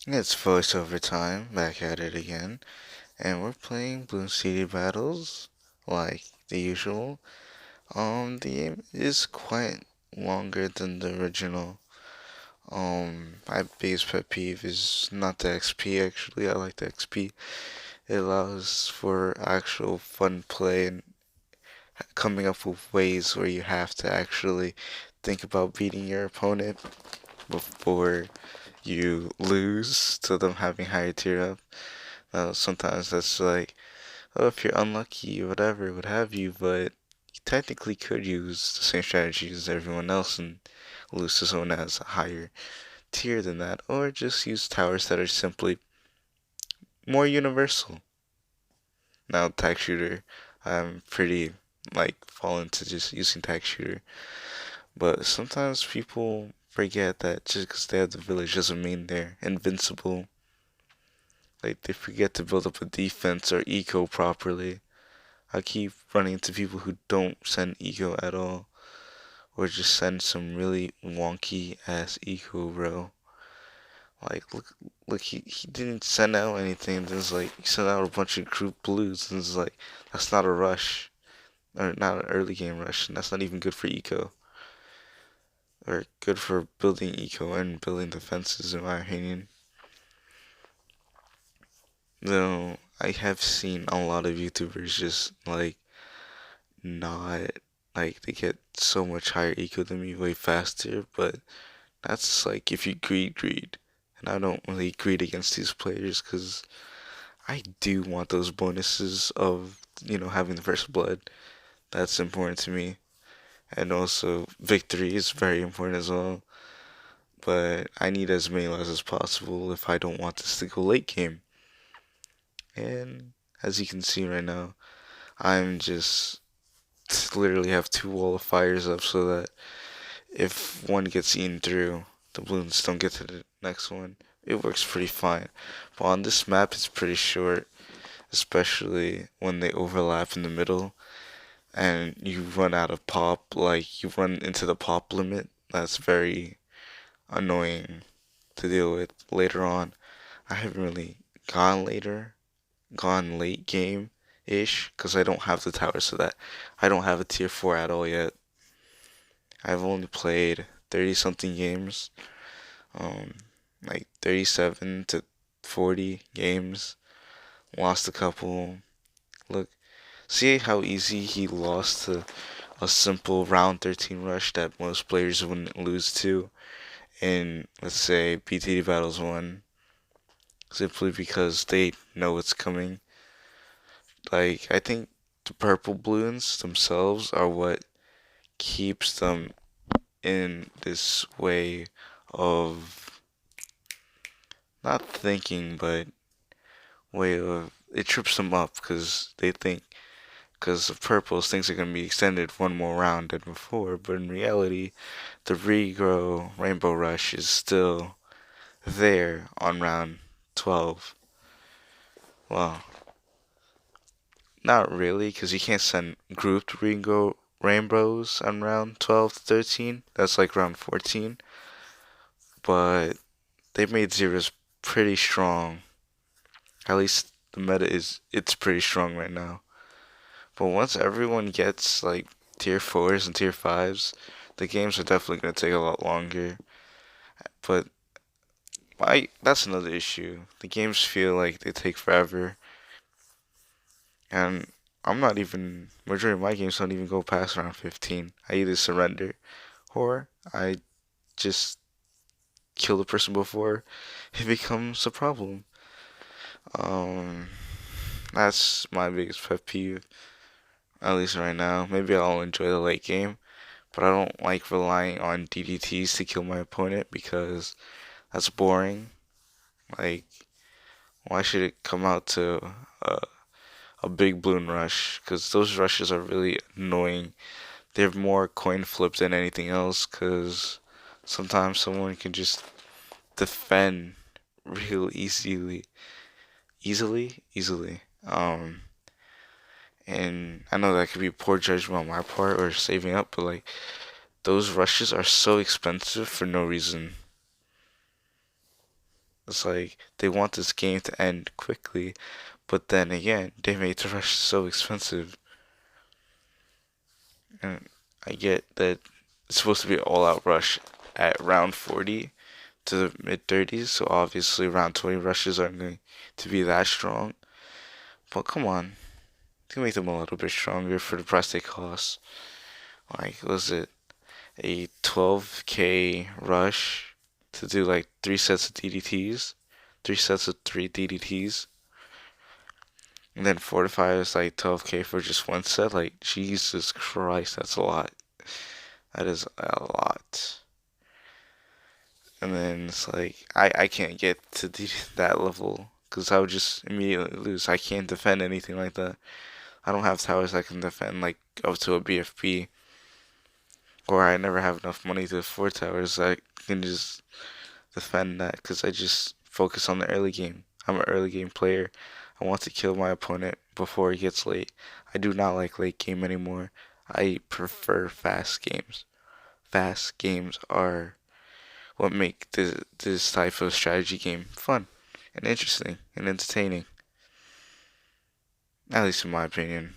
It's voiceover time, back at it again, and we're playing Bloom City Battles, like the usual. The game is quite longer than the original. My biggest pet peeve is not the XP, actually. I like the XP. It allows for actual fun play and coming up with ways where you have to actually think about beating your opponent before you lose to them having higher tier up. Sometimes that's like, oh, if you're unlucky, whatever, what have you, but you technically could use the same strategy as everyone else and lose to someone that has a higher tier than that, or just use towers that are simply more universal. Now, tag shooter, I'm pretty fall into just using tag shooter, but sometimes people forget that just because they have the village doesn't mean they're invincible. Like, they forget to build up a defense or eco properly. I keep running into people who don't send eco at all, or just send some really wonky ass eco, bro. Like, look, he didn't send out anything. There's like he sent out a bunch of group blues, and it's like that's not a rush, or not an early game rush, and that's not even good for eco, or good for building eco and building defenses, in my opinion. Though I have seen a lot of YouTubers just not they get so much higher eco than me way faster, but that's like if you greed. And I don't really greed against these players because I do want those bonuses of, having the first blood. That's important to me. And also, victory is very important as well. But I need as many lives as possible if I don't want this to go late game. And as you can see right now, I'm just literally have two wall of fires up so that if one gets eaten through, the balloons don't get to the next one. It works pretty fine. But on this map, it's pretty short, especially when they overlap in the middle and you run out of pop, like you run into the pop limit. That's very annoying to deal with later on. I haven't really gone later, gone late game ish, because I don't have the towers for that. I don't have a tier 4 at all yet. I've only played 30 something games, um, like 37 to 40 games. Lost a couple. Look, see how easy he lost to a simple round 13 rush that most players wouldn't lose to in, let's say, BTD Battles 1, simply because they know it's coming. Like, I think the purple balloons themselves are what keeps them in this way of not thinking, but way of it trips them up because they think because of purples things are going to be extended one more round than before, but in reality, the regrow Rainbow Rush is still there on round 12. Well, not really, because you can't send grouped regrow rainbows on round 12 to 13. That's like round 14. But they made zeros pretty strong. At least the meta it's pretty strong right now. But once everyone gets like tier 4s and tier 5s, the games are definitely going to take a lot longer. But that's another issue. The games feel like they take forever, and I'm not even majority of my games don't even go past round 15. I either surrender or I just kill the person before it becomes a problem. Um, that's my biggest pet peeve, at least right now. Maybe I'll enjoy the late game, but I don't like relying on DDTs to kill my opponent because that's boring. Like, why should it come out to a, a big balloon rush? Because those rushes are really annoying. They're more coin flip than anything else because sometimes someone can just defend real easily. And I know that could be poor judgment on my part or saving up, but like those rushes are so expensive for no reason. It's like they want this game to end quickly, but then again, they made the rush so expensive. And I get that it's supposed to be an all-out rush at round 40 to the mid 30s, so obviously round 20 rushes aren't going to be that strong. But come on, you can make them a little bit stronger for the price they cost. Like, was it a 12K rush to do like 3 sets of DDTs? 3 sets of 3 DDTs? And then Fortify is like 12K for just 1 set? Like, Jesus Christ, that's a lot. That is a lot. And then it's like, I can't get to that level because I would just immediately lose. I can't defend anything like that. I don't have towers I can defend like up to a BFB, or I never have enough money to afford towers. I can just defend that because I just focus on the early game. I'm an early game player. I want to kill my opponent before he gets late. I do not like late game anymore. I prefer fast games. Fast games are what make this type of strategy game fun and interesting and entertaining. At least in my opinion.